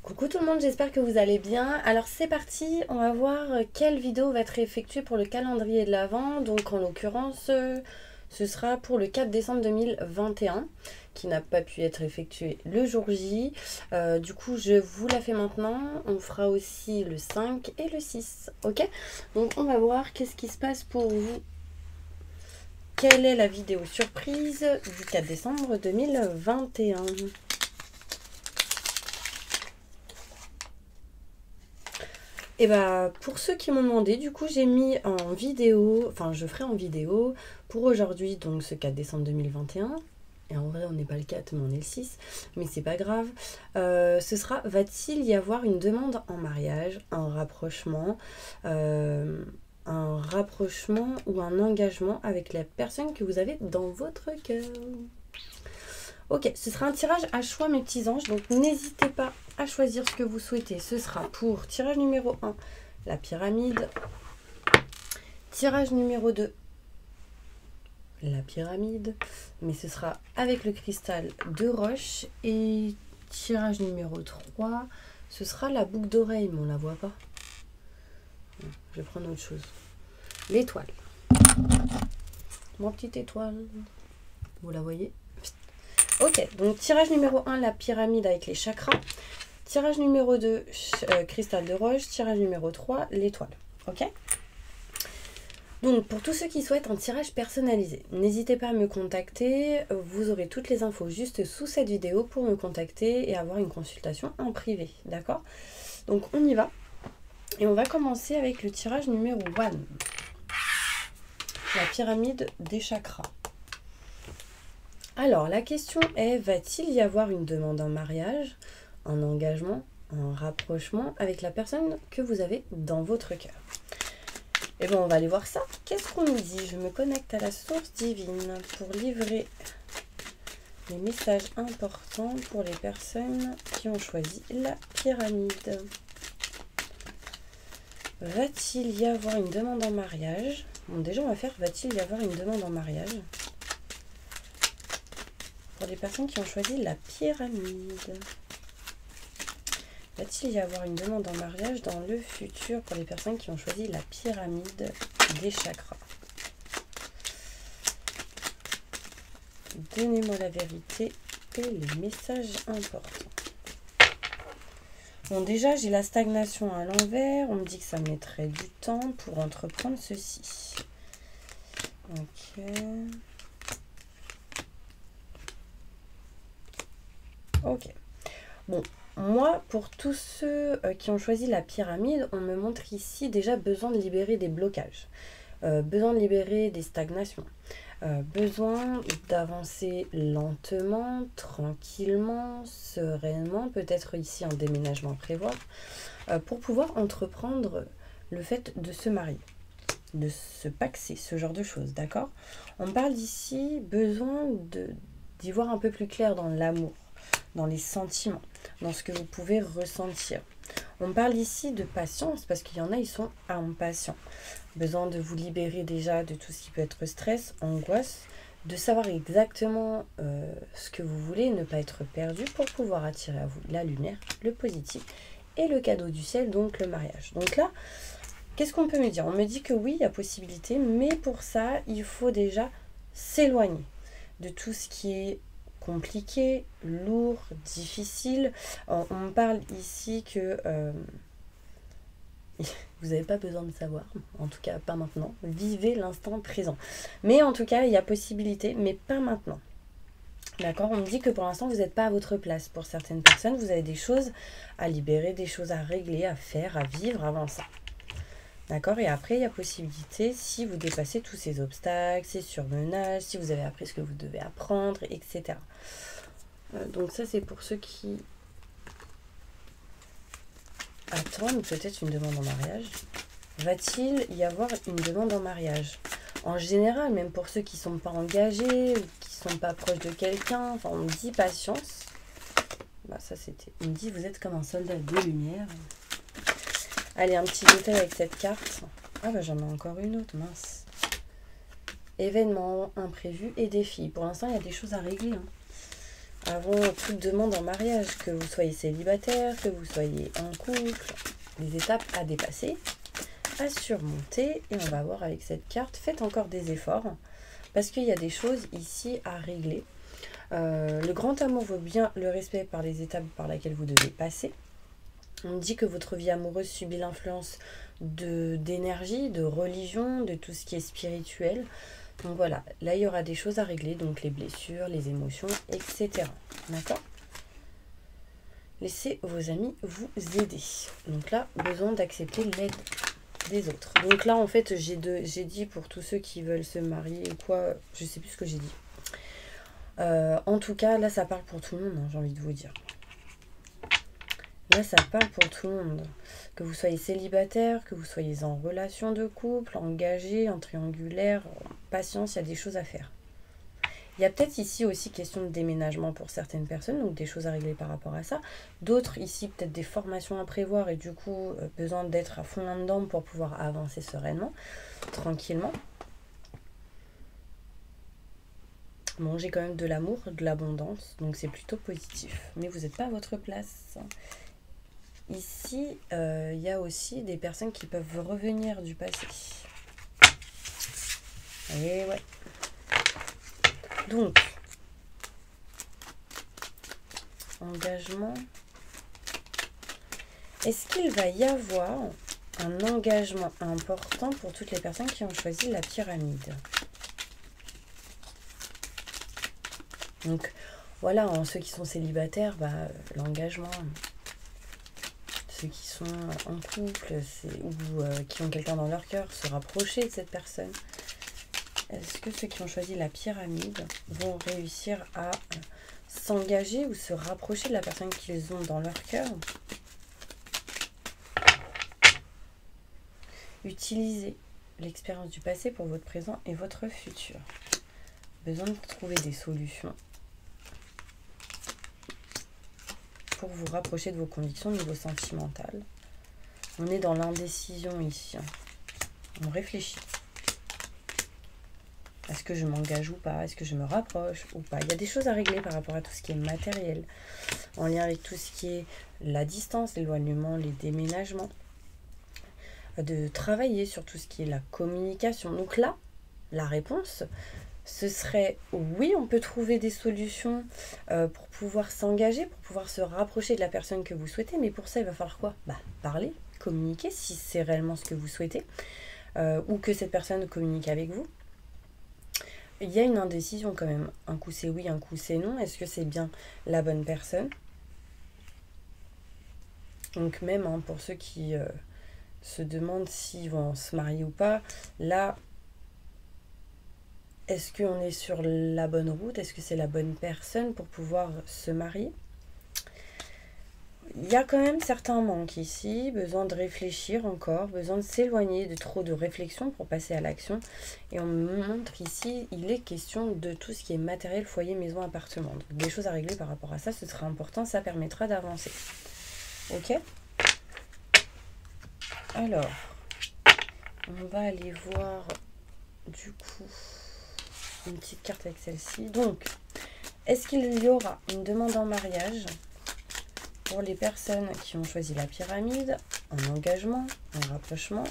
Coucou tout le monde, j'espère que vous allez bien. Alors c'est parti, on va voir quelle vidéo va être effectuée pour le calendrier de l'Avent. Donc en l'occurrence, ce sera pour le 4 décembre 2021, qui n'a pas pu être effectué le jour J. Du coup, je vous la fais maintenant. On fera aussi le 5 et le 6, ok? Donc on va voir qu'est-ce qui se passe pour vous. Quelle est la vidéo surprise du 4 décembre 2021? Et bah pour ceux qui m'ont demandé, du coup j'ai mis en vidéo, enfin je ferai en vidéo pour aujourd'hui, donc ce 4 décembre 2021. Et en vrai on n'est pas le 4 mais on est le 6, mais c'est pas grave. Ce sera, va-t-il y avoir une demande en mariage, un rapprochement ou un engagement avec la personne que vous avez dans votre cœur? Ok, ce sera un tirage à choix mes petits anges, donc n'hésitez pas à choisir ce que vous souhaitez. Ce sera pour tirage numéro 1, la pyramide. Tirage numéro 2, la pyramide. Mais ce sera avec le cristal de roche. Et tirage numéro 3, ce sera la boucle d'oreille, mais on la voit pas. Je vais prendre autre chose. L'étoile. Mon petite étoile. Vous la voyez? Ok, donc tirage numéro 1, la pyramide avec les chakras. Tirage numéro 2, cristal de roche. Tirage numéro 3, l'étoile. Ok? Donc, pour tous ceux qui souhaitent un tirage personnalisé, n'hésitez pas à me contacter. Vous aurez toutes les infos juste sous cette vidéo pour me contacter et avoir une consultation en privé. D'accord? Donc, on y va. Et on va commencer avec le tirage numéro 1. La pyramide des chakras. Alors, la question est, va-t-il y avoir une demande en mariage, un engagement, un rapprochement avec la personne que vous avez dans votre cœur? Et bien, on va aller voir ça. Qu'est-ce qu'on nous dit? Je me connecte à la source divine pour livrer les messages importants pour les personnes qui ont choisi la pyramide. Va-t-il y avoir une demande en mariage? Bon, déjà, on va faire, va-t-il y avoir une demande en mariage pour les personnes qui ont choisi la pyramide? Va-t-il y avoir une demande en mariage dans le futur pour les personnes qui ont choisi la pyramide des chakras? Donnez-moi la vérité et les messages importants. Bon, déjà, j'ai la stagnation à l'envers. On me dit que ça mettrait du temps pour entreprendre ceci. Ok. Ok. Bon, moi, pour tous ceux qui ont choisi la pyramide, on me montre ici déjà besoin de libérer des blocages, besoin de libérer des stagnations, besoin d'avancer lentement, tranquillement, sereinement, peut-être ici un déménagement à prévoir, pour pouvoir entreprendre le fait de se marier, de se paxer, ce genre de choses, d'accord? On me parle d'ici besoin d'y voir un peu plus clair dans l'amour, dans les sentiments, dans ce que vous pouvez ressentir. On parle ici de patience parce qu'il y en a, ils sont impatients. Besoin de vous libérer déjà de tout ce qui peut être stress, angoisse, de savoir exactement ce que vous voulez, ne pas être perdu pour pouvoir attirer à vous la lumière, le positif et le cadeau du ciel, donc le mariage. Donc là, qu'est-ce qu'on peut me dire? On me dit que oui, il y a possibilité, mais pour ça, il faut déjà s'éloigner de tout ce qui est compliqué, lourd, difficile. On me parle ici que vous n'avez pas besoin de savoir, en tout cas pas maintenant. Vivez l'instant présent. Mais en tout cas, il y a possibilité, mais pas maintenant. D'accord? On me dit que pour l'instant, vous n'êtes pas à votre place. Pour certaines personnes, vous avez des choses à libérer, des choses à régler, à faire, à vivre avant ça. D'accord? Et après, il y a possibilité, si vous dépassez tous ces obstacles, ces surmenages, si vous avez appris ce que vous devez apprendre, etc. Donc ça, c'est pour ceux qui attendent peut-être une demande en mariage. Va-t-il y avoir une demande en mariage? En général, même pour ceux qui ne sont pas engagés, ou qui ne sont pas proches de quelqu'un, enfin, on me dit patience. Bah, ça, c'était... On me dit, vous êtes comme un soldat de lumière. Allez, un petit détail avec cette carte. Ah bah j'en ai encore une autre, mince. Événements, imprévus et défis. Pour l'instant, il y a des choses à régler. avant toute demande en mariage, que vous soyez célibataire, que vous soyez en couple, les étapes à dépasser, à surmonter. Et on va voir avec cette carte, faites encore des efforts, parce qu'il y a des choses ici à régler. Le grand amour vaut bien le respect par les étapes par lesquelles vous devez passer. On dit que votre vie amoureuse subit l'influence d'énergie, de religion, de tout ce qui est spirituel. Donc voilà, là il y aura des choses à régler, donc les blessures, les émotions, etc. D'accord? Laissez vos amis vous aider. Donc là, besoin d'accepter l'aide des autres. Donc là, en fait, j'ai dit pour tous ceux qui veulent se marier ou quoi, je sais plus ce que j'ai dit. En tout cas, là, ça parle pour tout le monde, hein, j'ai envie de vous dire. Là, ça parle pour tout le monde. Que vous soyez célibataire, que vous soyez en relation de couple, engagé, en triangulaire, patience, il y a des choses à faire. Il y a peut-être ici aussi question de déménagement pour certaines personnes, donc des choses à régler par rapport à ça. D'autres ici, peut-être des formations à prévoir et du coup, besoin d'être à fond là-dedans pour pouvoir avancer sereinement, tranquillement. Bon, j'ai quand même de l'amour, de l'abondance, donc c'est plutôt positif. Mais vous n'êtes pas à votre place. Ici, il y a aussi des personnes qui peuvent revenir du passé. Et ouais. Donc, engagement. Est-ce qu'il va y avoir un engagement important pour toutes les personnes qui ont choisi la pyramide? Donc, voilà, ceux qui sont célibataires, l'engagement. Ceux qui sont en couple ou qui ont quelqu'un dans leur cœur, se rapprocher de cette personne. Est-ce que ceux qui ont choisi la pyramide vont réussir à s'engager ou se rapprocher de la personne qu'ils ont dans leur cœur? Utilisez l'expérience du passé pour votre présent et votre futur. Besoin de trouver des solutions pour vous rapprocher de vos convictions au niveau sentimental. On est dans l'indécision ici. On réfléchit. Est-ce que je m'engage ou pas? Est-ce que je me rapproche ou pas? Il y a des choses à régler par rapport à tout ce qui est matériel, en lien avec tout ce qui est la distance, l'éloignement, les déménagements. De travailler sur tout ce qui est la communication. Donc là, la réponse, ce serait oui, on peut trouver des solutions pour pouvoir s'engager, pour pouvoir se rapprocher de la personne que vous souhaitez. Mais pour ça, il va falloir quoi? Parler, communiquer si c'est réellement ce que vous souhaitez ou que cette personne communique avec vous. Il y a une indécision quand même. Un coup c'est oui, un coup c'est non. Est-ce que c'est bien la bonne personne? Donc même pour ceux qui se demandent s'ils vont se marier ou pas, là, est-ce qu'on est sur la bonne route? Est-ce que c'est la bonne personne pour pouvoir se marier? Il y a quand même certains manques ici, besoin de réfléchir encore, besoin de s'éloigner de trop de réflexion pour passer à l'action. Et on me montre ici, il est question de tout ce qui est matériel, foyer, maison, appartement. Donc des choses à régler par rapport à ça, ce sera important, ça permettra d'avancer. Ok? Alors, on va aller voir du coup une petite carte avec celle-ci. Donc, est-ce qu'il y aura une demande en mariage pour les personnes qui ont choisi la pyramide, en engagement, en rapprochement,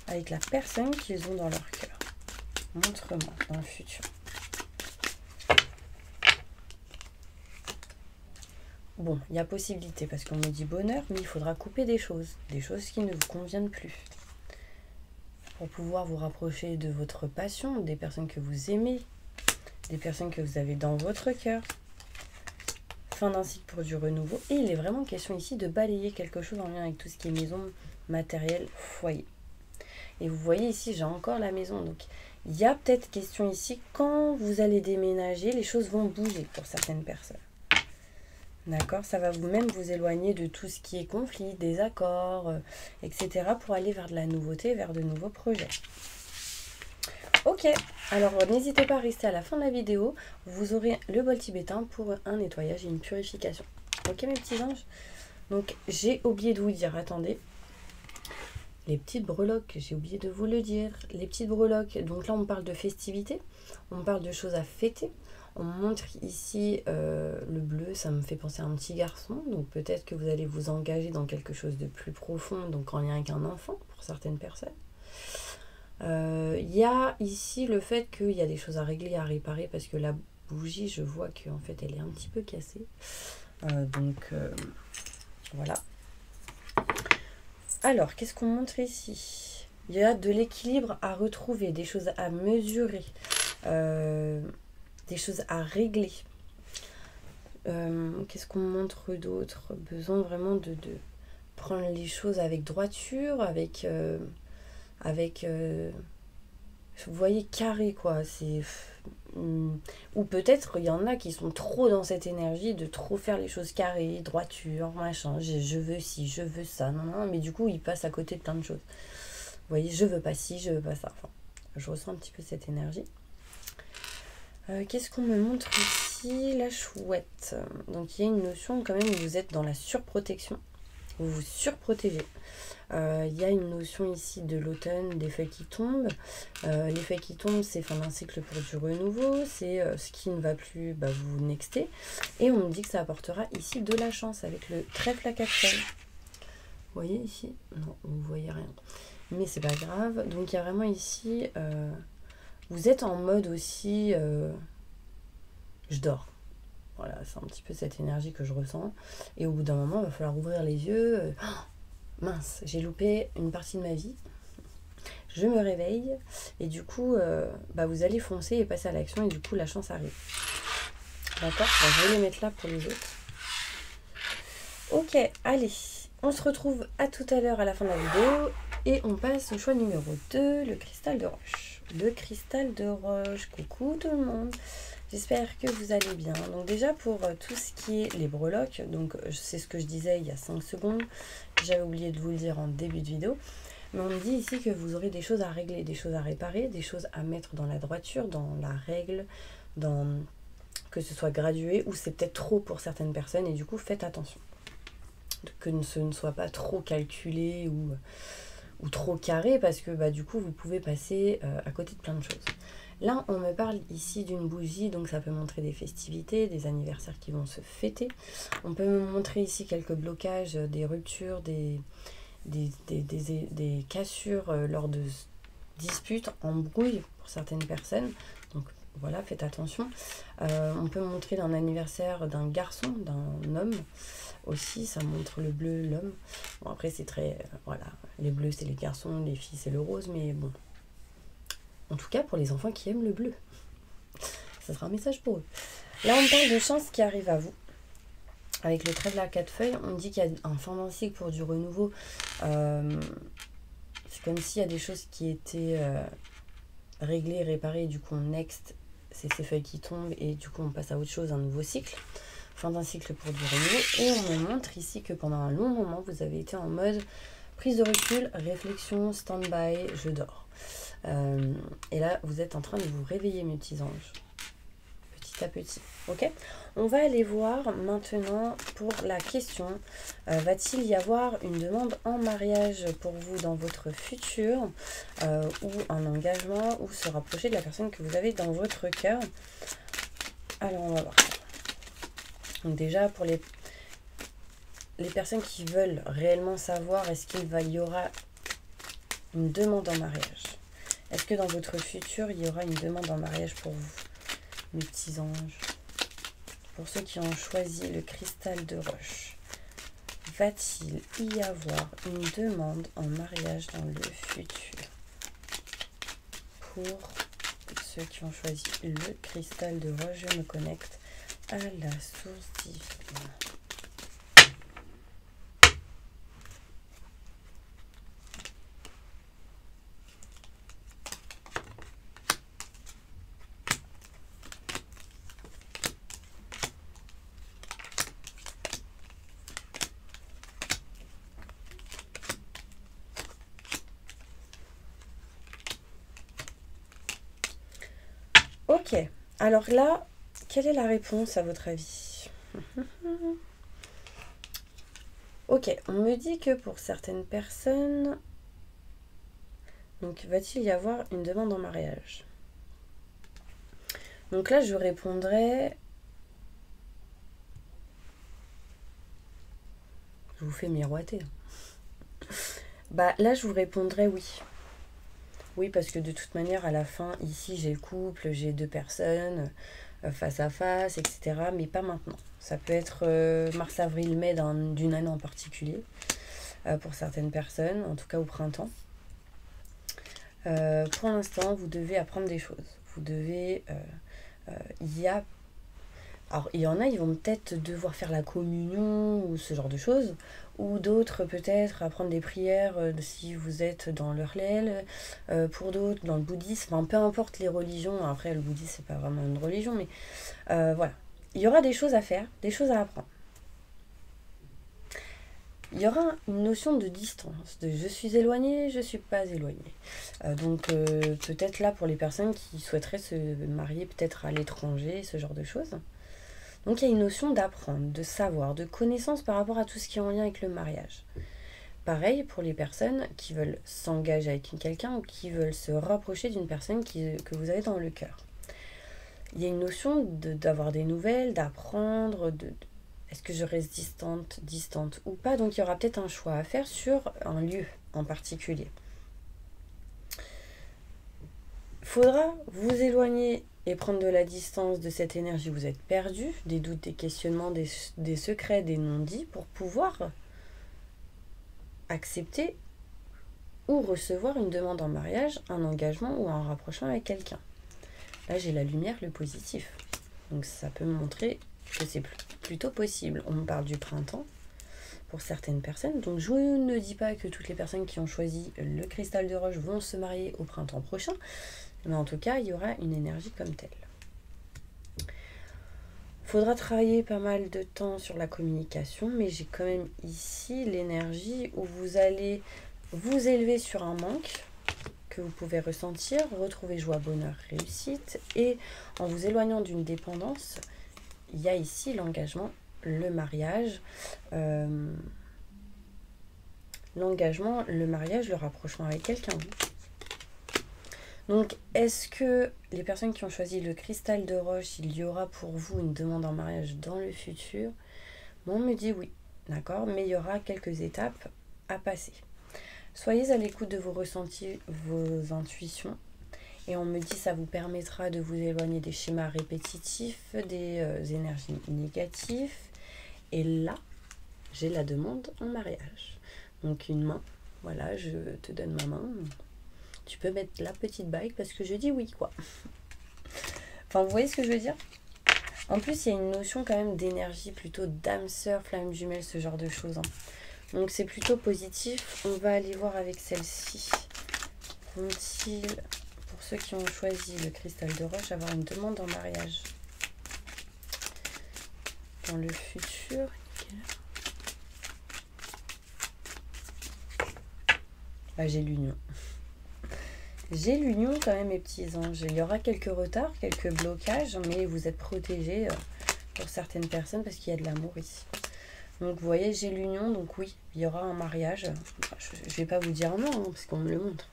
avec la personne qu'ils ont dans leur cœur? Montre-moi dans le futur. Bon, il y a possibilité parce qu'on me dit bonheur, mais il faudra couper des choses qui ne vous conviennent plus. Pour pouvoir vous rapprocher de votre passion, des personnes que vous aimez, des personnes que vous avez dans votre cœur. Fin d'un cycle pour du renouveau. Et il est vraiment question ici de balayer quelque chose en lien avec tout ce qui est maison, matériel, foyer. Et vous voyez ici, j'ai encore la maison. Donc, il y a peut-être question ici, quand vous allez déménager, les choses vont bouger pour certaines personnes. D'accord? Ça va vous-même vous éloigner de tout ce qui est conflit, désaccords, etc. pour aller vers de la nouveauté, vers de nouveaux projets. Ok, alors n'hésitez pas à rester à la fin de la vidéo. Vous aurez le bol tibétain pour un nettoyage et une purification. Ok mes petits anges? Donc j'ai oublié de vous dire, attendez. Les petites breloques, j'ai oublié de vous le dire. Les petites breloques, donc là on parle de festivités, on parle de choses à fêter, On me montre ici le bleu, ça me fait penser à un petit garçon, donc peut-être que vous allez vous engager dans quelque chose de plus profond, donc en lien avec un enfant pour certaines personnes. Il y a ici le fait qu'il y a des choses à régler, à réparer, parce que la bougie, je vois qu'en fait elle est un petit peu cassée. Voilà. Alors, qu'est-ce qu'on montre ici? Il y a de l'équilibre à retrouver, des choses à mesurer, des choses à régler. Qu'est-ce qu'on montre d'autre? Besoin vraiment de prendre les choses avec droiture, vous voyez, carré, quoi. Ou peut-être il y en a qui sont trop dans cette énergie de trop faire les choses carrées, droiture, machin, je veux ci, je veux ça, non, mais du coup ils passent à côté de plein de choses. Vous voyez, je veux pas ci, je veux pas ça. Enfin, je ressens un petit peu cette énergie. Qu'est-ce qu'on me montre ici? La chouette. Donc il y a une notion quand même où vous êtes dans la surprotection. Vous vous surprotégez. Il y a une notion ici de l'automne, des feuilles qui tombent. Les feuilles qui tombent, c'est fin d'un cycle pour du renouveau. C'est ce qui ne va plus, vous nextez. Et on me dit que ça apportera ici de la chance avec le trèfle à 4 feuilles. Vous voyez ici? Non, vous ne voyez rien. Mais c'est pas grave. Donc il y a vraiment ici... vous êtes en mode aussi... je dors. Voilà, c'est un petit peu cette énergie que je ressens. Et au bout d'un moment, il va falloir ouvrir les yeux. Mince, j'ai loupé une partie de ma vie. Je me réveille. Et du coup, vous allez foncer et passer à l'action. Et du coup, la chance arrive. D'accord? Je vais les mettre là pour les autres. Ok, allez. On se retrouve à tout à l'heure à la fin de la vidéo. Et on passe au choix numéro 2, le cristal de roche. Le cristal de roche. Coucou tout le monde. J'espère que vous allez bien. Donc déjà pour tout ce qui est les breloques, donc c'est ce que je disais il y a 5 secondes. J'avais oublié de vous le dire en début de vidéo. Mais on me dit ici que vous aurez des choses à régler, des choses à réparer, des choses à mettre dans la droiture, dans la règle, que ce soit gradué ou c'est peut-être trop pour certaines personnes. Et du coup, faites attention. Que ce ne soit pas trop calculé ou trop carré parce que du coup, vous pouvez passer à côté de plein de choses. Là, on me parle ici d'une bougie, donc ça peut montrer des festivités, des anniversaires qui vont se fêter. On peut me montrer ici quelques blocages, des ruptures, des cassures lors de disputes, embrouilles pour certaines personnes. Donc voilà, faites attention. On peut montrer d'un anniversaire d'un garçon, d'un homme. Aussi, ça montre le bleu, l'homme. Bon, après, c'est très... voilà, les bleus, c'est les garçons, les filles, c'est le rose, mais bon... En tout cas, pour les enfants qui aiment le bleu. Ça sera un message pour eux. Là, on parle de chance qui arrive à vous. Avec le trèfle à 4 feuilles, on dit qu'il y a un fin d'un cycle pour du renouveau. C'est comme s'il y a des choses qui étaient réglées, réparées. Et du coup, on next, c'est ces feuilles qui tombent. Et du coup, on passe à autre chose, un nouveau cycle. Fin d'un cycle pour du renouveau. Et on me montre ici que pendant un long moment, vous avez été en mode prise de recul, réflexion, stand-by, je dors. Et là, vous êtes en train de vous réveiller, mes petits anges. Petit à petit. Ok? On va aller voir maintenant pour la question. Va-t-il y avoir une demande en mariage pour vous dans votre futur ou un engagement ou se rapprocher de la personne que vous avez dans votre cœur? Alors, on va voir. Donc déjà, pour les personnes qui veulent réellement savoir, est-ce qu'il y aura une demande en mariage? Est-ce que dans votre futur, il y aura une demande en mariage pour vous, mes petits anges? Pour ceux qui ont choisi le cristal de roche, va-t-il y avoir une demande en mariage dans le futur? Pour ceux qui ont choisi le cristal de roche, je me connecte à la source divine. Ok, alors là, quelle est la réponse à votre avis? Ok, on me dit que pour certaines personnes, donc va-t-il y avoir une demande en mariage? Donc là, je répondrais... Je vous fais miroiter. Bah là, je vous répondrais oui. Oui, parce que de toute manière, à la fin, ici, j'ai le couple, j'ai 2 personnes, face à face, etc. Mais pas maintenant. Ça peut être mars, avril, mai d'une année en particulier, pour certaines personnes, en tout cas au printemps. Pour l'instant, vous devez apprendre des choses. Vous devez... Alors, il y en a, ils vont peut-être devoir faire la communion ou ce genre de choses, ou d'autres peut-être apprendre des prières si vous êtes dans le Hllel, pour d'autres dans le bouddhisme, enfin, peu importe les religions. Après, le bouddhisme, c'est pas vraiment une religion, mais voilà. Il y aura des choses à faire, des choses à apprendre. Il y aura une notion de distance, de je suis éloignée, je suis pas éloignée. Donc peut-être là pour les personnes qui souhaiteraient se marier peut-être à l'étranger, ce genre de choses. Donc il y a une notion d'apprendre, de savoir, de connaissance par rapport à tout ce qui est en lien avec le mariage. Pareil pour les personnes qui veulent s'engager avec quelqu'un ou qui veulent se rapprocher d'une personne que vous avez dans le cœur. Il y a une notion d'avoir des nouvelles, d'apprendre, est-ce que je reste distante ou pas. Donc il y aura peut-être un choix à faire sur un lieu en particulier. Il faudra vous éloigner et prendre de la distance de cette énergie où vous êtes perdu, des doutes, des questionnements, des secrets, des non-dits, pour pouvoir accepter ou recevoir une demande en mariage, un engagement ou un rapprochement avec quelqu'un. Là, j'ai la lumière, le positif. Donc ça peut me montrer que c'est plutôt possible. On me parle du printemps pour certaines personnes. Donc je ne dis pas que toutes les personnes qui ont choisi le cristal de roche vont se marier au printemps prochain. Mais en tout cas, il y aura une énergie comme telle. Il faudra travailler pas mal de temps sur la communication, mais j'ai quand même ici l'énergie où vous allez vous élever sur un manque que vous pouvez ressentir, retrouver joie, bonheur, réussite, et en vous éloignant d'une dépendance, il y a ici l'engagement, le mariage, le rapprochement avec quelqu'un. Donc, est-ce que les personnes qui ont choisi le cristal de roche, il y aura pour vous une demande en mariage dans le futur? Bon, on me dit oui, d'accord, mais il y aura quelques étapes à passer. Soyez à l'écoute de vos ressentis, vos intuitions, et on me dit ça vous permettra de vous éloigner des schémas répétitifs, des énergies négatives. Et là, j'ai la demande en mariage. Donc une main, voilà, je te donne ma main. Tu peux mettre la petite bague parce que je dis oui, quoi. Enfin, vous voyez ce que je veux dire? En plus, il y a une notion quand même d'énergie, plutôt d'âme sœur, flamme jumelle, ce genre de choses. Donc c'est plutôt positif. On va aller voir avec celle-ci. Vont-ils, pour ceux qui ont choisi le cristal de roche, avoir une demande en mariage dans le futur? Bah, j'ai l'union. J'ai l'union quand même, mes petits anges. Il y aura quelques retards, quelques blocages, mais vous êtes protégés pour certaines personnes parce qu'il y a de l'amour ici. Donc vous voyez, j'ai l'union, donc oui, il y aura un mariage. Je ne vais pas vous dire non, parce qu'on me le montre.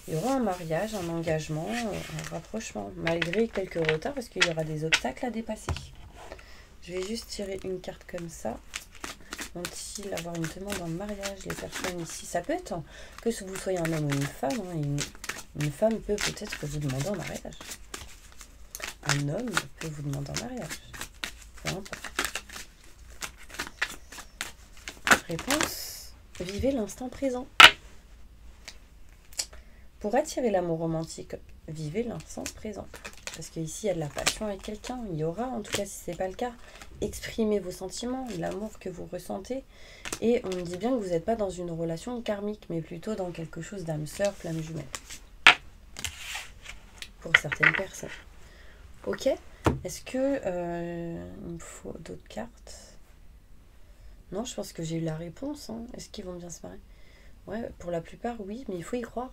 Il y aura un mariage, un engagement, un rapprochement, malgré quelques retards, parce qu'il y aura des obstacles à dépasser. Je vais juste tirer une carte comme ça. Vont-ils avoir une demande en mariage, les personnes ici? Ça peut être que vous soyez un homme ou une femme. Une femme peut peut-être vous demander en mariage. Un homme peut vous demander en mariage. Peu importe. Réponse, vivez l'instant présent. Pour attirer l'amour romantique, vivez l'instant présent. Parce qu'ici, il y a de la passion avec quelqu'un. Il y aura, en tout cas, si ce n'est pas le cas, exprimez vos sentiments, l'amour que vous ressentez. Et on me dit bien que vous n'êtes pas dans une relation karmique, mais plutôt dans quelque chose d'âme sœur, flamme jumelle. Pour certaines personnes. Ok? Est-ce que il me faut d'autres cartes? Non, je pense que j'ai eu la réponse. Hein. Est-ce qu'ils vont bien se marier? Ouais, pour la plupart, oui, mais il faut y croire.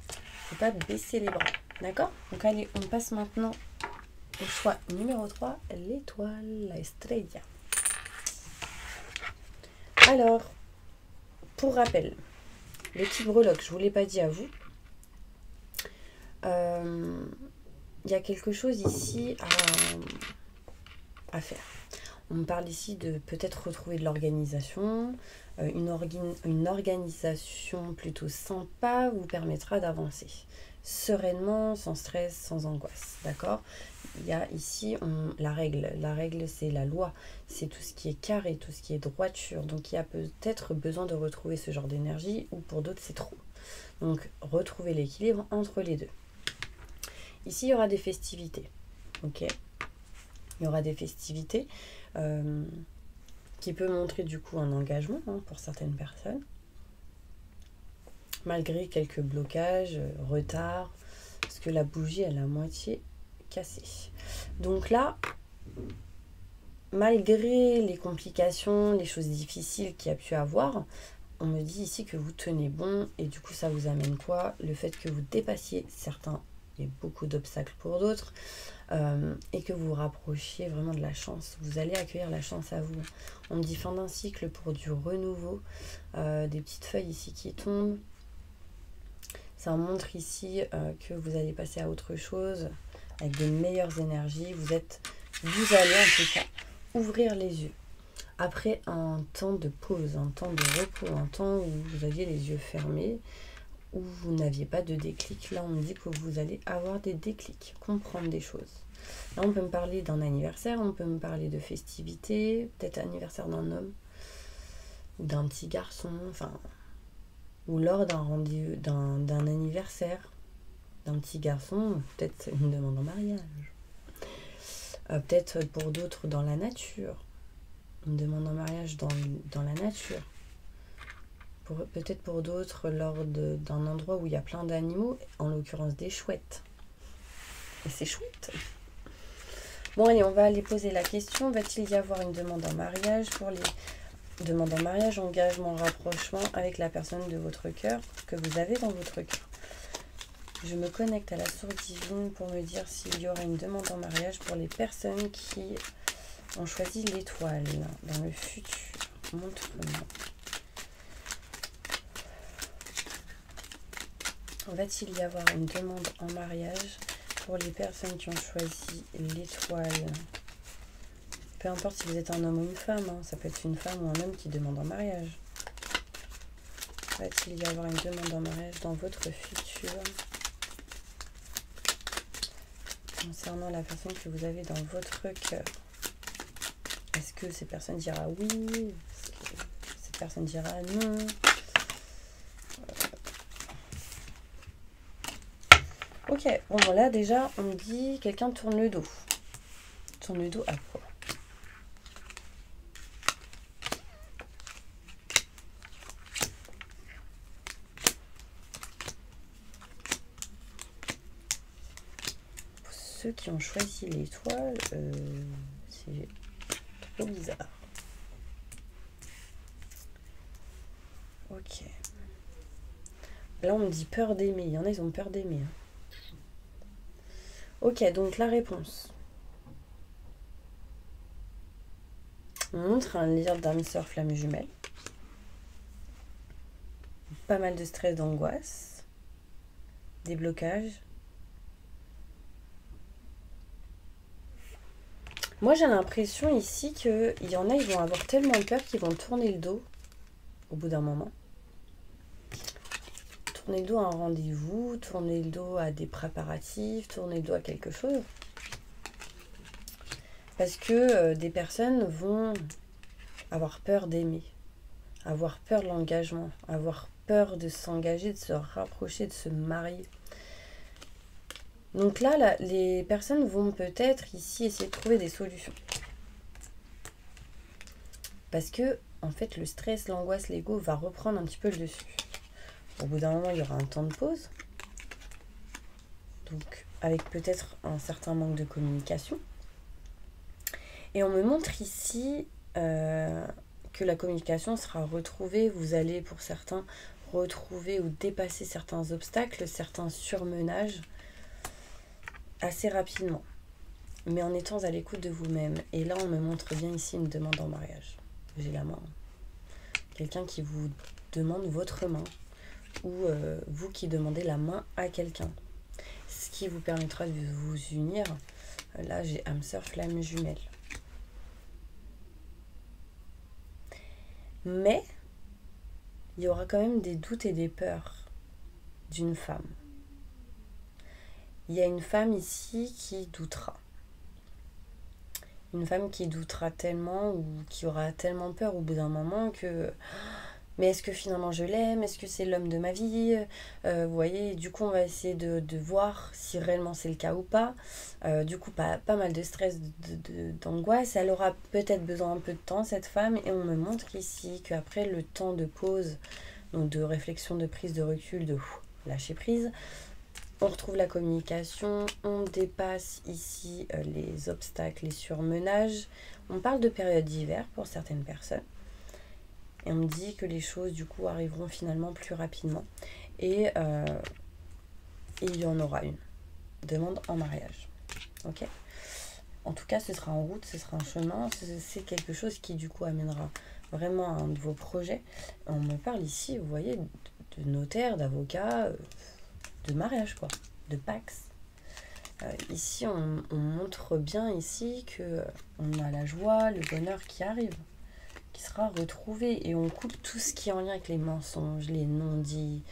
Il ne faut pas baisser les bras. D'accord? Donc allez, on passe maintenant au choix numéro 3, l'étoile, la estrella. Alors, pour rappel, le petit breloque, je ne vous l'ai pas dit à vous. il y a quelque chose ici à faire. On me parle ici de peut-être retrouver de l'organisation. Une organisation plutôt sympa vous permettra d'avancer sereinement, sans stress, sans angoisse. D'accord? Il y a ici la règle. La règle, c'est la loi. C'est tout ce qui est carré, tout ce qui est droiture. Donc, il y a peut-être besoin de retrouver ce genre d'énergie, ou pour d'autres, c'est trop. Donc, retrouver l'équilibre entre les deux. Ici, il y aura des festivités. Ok? Il y aura des festivités qui peut montrer du coup un engagement pour certaines personnes. Malgré quelques blocages, retards, parce que la bougie, elle est à moitié cassée. Donc là, malgré les complications, les choses difficiles qu'il y a pu avoir, on me dit ici que vous tenez bon, et du coup ça vous amène quoi? Le fait que vous dépassiez certains et beaucoup d'obstacles pour d'autres, et que vous vous rapprochiez vraiment de la chance. Vous allez accueillir la chance à vous. On me dit fin d'un cycle pour du renouveau, des petites feuilles ici qui tombent. Ça montre ici que vous allez passer à autre chose avec de meilleures énergies. Vous allez en tout cas ouvrir les yeux. Après un temps de pause, un temps de repos, un temps où vous aviez les yeux fermés, où vous n'aviez pas de déclic, là on me dit que vous allez avoir des déclics, comprendre des choses. Là on peut me parler d'un anniversaire, on peut me parler de festivités, peut-être anniversaire d'un homme, ou d'un petit garçon, enfin... ou lors d'un rendez-vous, d'un anniversaire d'un petit garçon, peut-être une demande en mariage. Peut-être pour d'autres dans la nature, une demande en mariage dans la nature. Peut-être pour d'autres lors d'un endroit où il y a plein d'animaux, en l'occurrence des chouettes. Et c'est chouette. Bon allez, on va aller poser la question, va-t-il y avoir une demande en mariage pour les... Demande en mariage, engagement, rapprochement avec la personne de votre cœur que vous avez dans votre cœur. Je me connecte à la source divine pour me dire s'il y aura une demande en mariage pour les personnes qui ont choisi l'étoile dans le futur. Montre-moi. Va-t-il y avoir une demande en mariage pour les personnes qui ont choisi l'étoile? Peu importe si vous êtes un homme ou une femme, ça peut être une femme ou un homme qui demande en mariage. Va-t-il y avoir une demande en mariage dans votre futur concernant la personne que vous avez dans votre cœur? Est-ce que cette personne dira oui? Est-ce que cette personne dira non? Ok, bon là déjà on me dit quelqu'un tourne le dos. Tourne le dos à quoi? Ceux qui ont choisi l'étoile, c'est trop bizarre. Ok. Là, on me dit peur d'aimer. Il y en a, ils ont peur d'aimer. Ok, donc la réponse. On montre un lien d'âme sœur flamme jumelle. Pas mal de stress, d'angoisse. Des blocages. Moi, j'ai l'impression ici qu'il y en a, ils vont avoir tellement peur qu'ils vont tourner le dos au bout d'un moment. Tourner le dos à un rendez-vous, tourner le dos à des préparatifs, tourner le dos à quelque chose. Parce que des personnes vont avoir peur d'aimer, avoir peur de l'engagement, avoir peur de s'engager, de se rapprocher, de se marier. Donc là, les personnes vont peut-être ici essayer de trouver des solutions. Parce que, en fait, le stress, l'angoisse, l'ego va reprendre un petit peu le dessus. Au bout d'un moment, il y aura un temps de pause. Donc, avec peut-être un certain manque de communication. Et on me montre ici que la communication sera retrouvée. Vous allez, pour certains, retrouver ou dépasser certains obstacles, certains surmenages assez rapidement. Mais en étant à l'écoute de vous-même. Et là, on me montre bien ici une demande en mariage. J'ai la main. Quelqu'un qui vous demande votre main. Ou vous qui demandez la main à quelqu'un. ce qui vous permettra de vous unir. Là, j'ai âme sœur, flamme jumelle. Mais, il y aura quand même des doutes et des peurs d'une femme. Il y a une femme ici qui doutera. Une femme qui doutera tellement ou qui aura tellement peur au bout d'un moment que... Mais est-ce que finalement je l'aime? Est-ce que c'est l'homme de ma vie? Vous voyez, du coup on va essayer de voir si réellement c'est le cas ou pas. Du coup pas mal de stress, d'angoisse. Elle aura peut-être besoin un peu de temps, cette femme, et on me montre ici qu'après le temps de pause, donc de réflexion, de prise de recul, de lâcher prise, on retrouve la communication, on dépasse ici les obstacles, les surmenages. On parle de période d'hiver pour certaines personnes. Et on me dit que les choses, du coup, arriveront finalement plus rapidement. Et il y en aura une. Demande en mariage. Ok ? En tout cas, ce sera en route, ce sera un chemin. C'est quelque chose qui, du coup, amènera vraiment un de vos projets. On me parle ici, vous voyez, de notaire, d'avocat, de mariage, quoi. De Pax. Ici, on montre bien ici que on a la joie, le bonheur qui arrive, qui sera retrouvé, et on coupe tout ce qui est en lien avec les mensonges, les non-dits,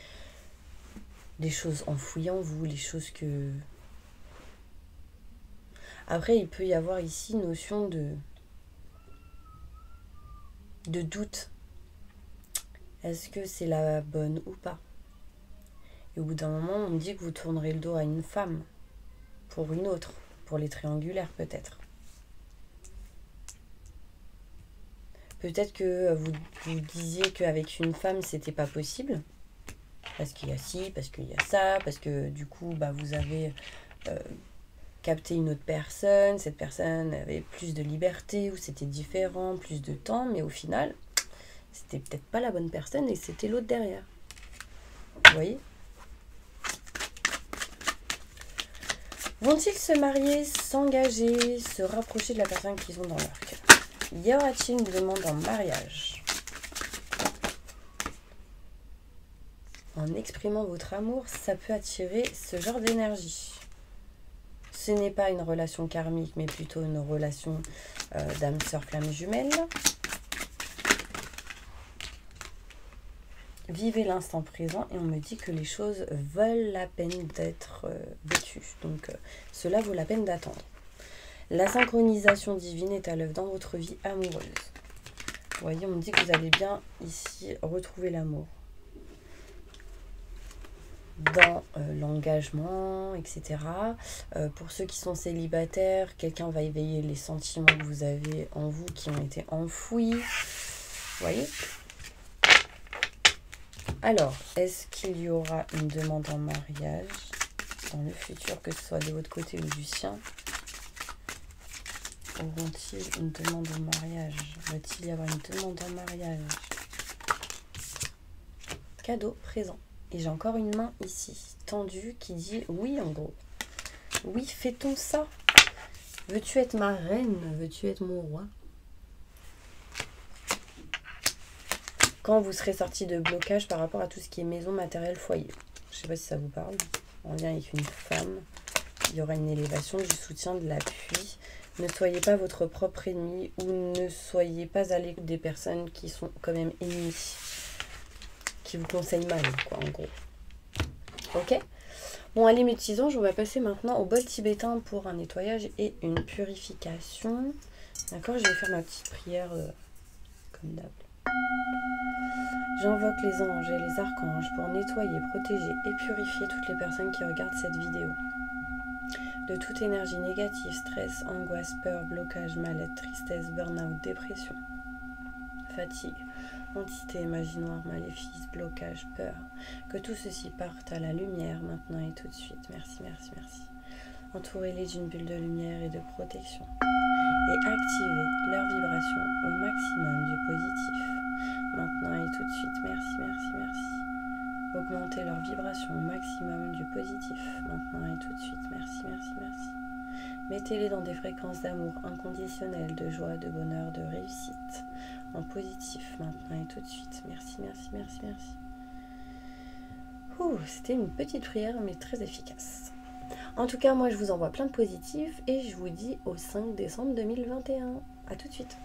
les choses enfouies en vous, les choses que... Après, il peut y avoir ici une notion de doute. Est-ce que c'est la bonne ou pas? Et au bout d'un moment, on me dit que vous tournerez le dos à une femme pour une autre, pour les triangulaires peut-être. Peut-être que vous disiez qu'avec une femme, c'était pas possible. Parce qu'il y a ci, parce qu'il y a ça, parce que du coup, vous avez capté une autre personne. Cette personne avait plus de liberté, ou c'était différent, plus de temps. Mais au final, c'était peut-être pas la bonne personne et c'était l'autre derrière. Vous voyez ? Vont-ils se marier, s'engager, se rapprocher de la personne qu'ils ont dans leur cœur? Y aura-t-il une demande en mariage? En exprimant votre amour, ça peut attirer ce genre d'énergie. Ce n'est pas une relation karmique, mais plutôt une relation d'âme sœur flamme jumelle. Vivez l'instant présent, et on me dit que les choses valent la peine d'être vécues. Donc cela vaut la peine d'attendre. La synchronisation divine est à l'œuvre dans votre vie amoureuse. Vous voyez, on me dit que vous allez bien ici retrouver l'amour. Dans l'engagement, etc. Pour ceux qui sont célibataires, quelqu'un va éveiller les sentiments que vous avez en vous qui ont été enfouis. Vous voyez ? Alors, est-ce qu'il y aura une demande en mariage dans le futur, que ce soit de votre côté ou du sien? Auront-ils une demande en mariage? Va-t-il y avoir une demande en mariage? Cadeau, présent. Et j'ai encore une main ici, tendue, qui dit oui en gros. Oui, fait-on ça? Veux-tu être ma reine? Veux-tu être mon roi? Quand vous serez sorti de blocage par rapport à tout ce qui est maison, matériel, foyer. Je ne sais pas si ça vous parle. En lien avec une femme, il y aura une élévation, du soutien, de l'appui. Ne soyez pas votre propre ennemi, ou ne soyez pas à l'écoute des personnes qui sont quand même ennemies, qui vous conseillent mal, quoi, en gros. Ok? Bon, allez mes petits anges, on va passer maintenant au bol tibétain pour un nettoyage et une purification. D'accord? Je vais faire ma petite prière comme d'hab. J'invoque les anges et les archanges pour nettoyer, protéger et purifier toutes les personnes qui regardent cette vidéo. De toute énergie négative, stress, angoisse, peur, blocage, mal-être, tristesse, burn-out, dépression, fatigue, entité, magie noire, maléfice, blocage, peur. Que tout ceci parte à la lumière maintenant et tout de suite. Merci, merci, merci. Entourez-les d'une bulle de lumière et de protection. Et activez leur vibration au maximum du positif. Maintenant et tout de suite. Merci, merci, merci. Augmentez leur vibration au maximum du positif. Maintenant et tout de suite. Merci, merci, merci. Mettez-les dans des fréquences d'amour inconditionnel, de joie, de bonheur, de réussite. En positif, maintenant et tout de suite. Merci, merci, merci, merci. C'était une petite prière, mais très efficace. En tout cas, moi, je vous envoie plein de positifs et je vous dis au 5 décembre 2021. À tout de suite.